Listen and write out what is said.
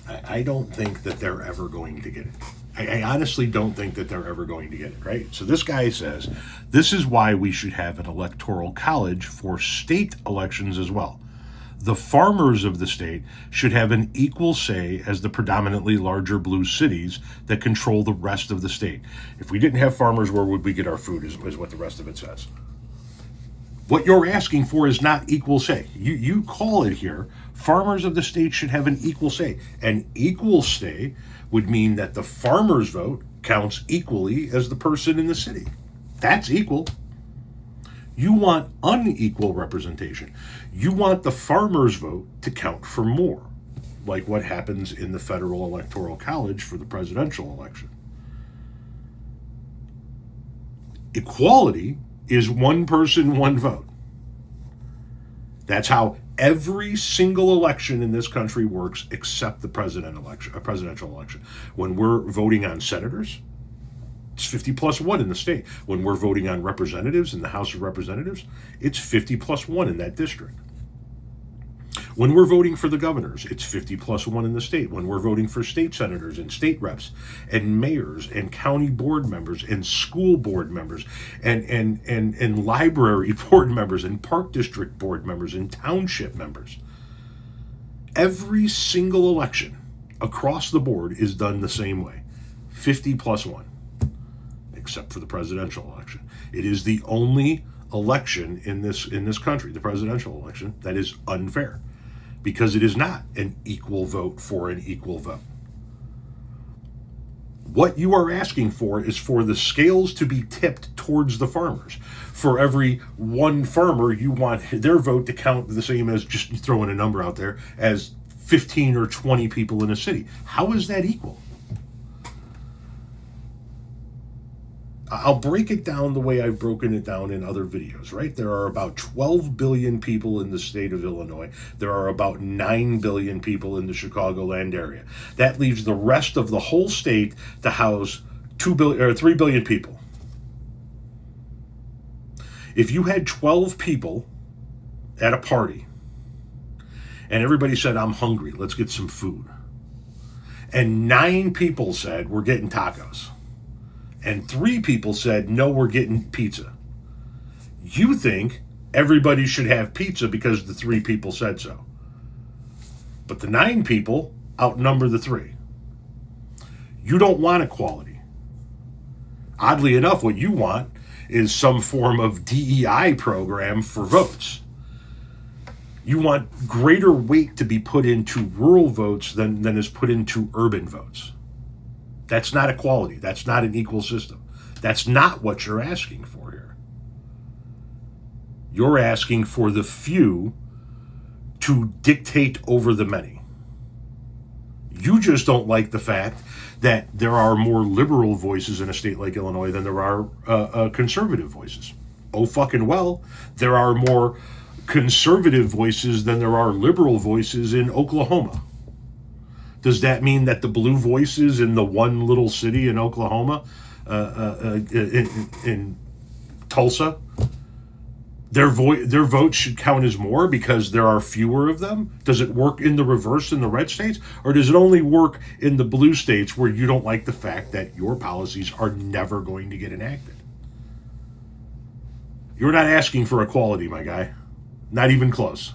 I don't think that they're ever going to get it. I honestly don't think that they're ever going to get it, right? So this guy says, this is why we should have an electoral college for state elections as well. The farmers of the state should have an equal say as the predominantly larger blue cities that control the rest of the state. If we didn't have farmers, where would we get our food, is what the rest of it says. What you're asking for is not equal say. You call it here, farmers of the state should have an equal say. An equal say would mean that the farmer's vote counts equally as the person in the city. That's equal. You want unequal representation. You want the farmer's vote to count for more, like what happens in the federal electoral college for the presidential election. Equality is one person, one vote. That's how every single election in this country works, except the presidential election. When we're voting on senators, it's 50+1 in the state. When we're voting on representatives in the House of Representatives, it's 50+1 in that district. When we're voting for the governors, it's 50+1 in the state. When we're voting for state senators and state reps and mayors and county board members and school board members and library board members and park district board members and township members, every single election across the board is done the same way, 50+1. Except for the presidential election. It is the only election in this country, the presidential election, that is unfair, because it is not an equal vote for an equal vote. What you are asking for is for the scales to be tipped towards the farmers. For every one farmer, you want their vote to count the same as, just throwing a number out there, as 15 or 20 people in a city. How is that equal? I'll break it down the way I've broken it down in other videos, right? There are about 12 billion people in the state of Illinois. There are about 9 billion people in the Chicagoland area. That leaves the rest of the whole state to house 3 billion people. If you had 12 people at a party and everybody said, I'm hungry, let's get some food, and 9 people said, we're getting tacos, and 3 people said, no, we're getting pizza, you think everybody should have pizza because the 3 people said so. But the 9 people outnumber the 3. You don't want equality. Oddly enough, what you want is some form of DEI program for votes. You want greater weight to be put into rural votes than is put into urban votes. That's not equality. That's not an equal system. That's not what you're asking for here. You're asking for the few to dictate over the many. You just don't like the fact that there are more liberal voices in a state like Illinois than there are conservative voices. Oh, fucking well, there are more conservative voices than there are liberal voices in Oklahoma. Does that mean that the blue voices in the one little city in Oklahoma, in Tulsa, their votes should count as more because there are fewer of them? Does it work in the reverse in the red states? Or does it only work in the blue states where you don't like the fact that your policies are never going to get enacted? You're not asking for equality, my guy. Not even close.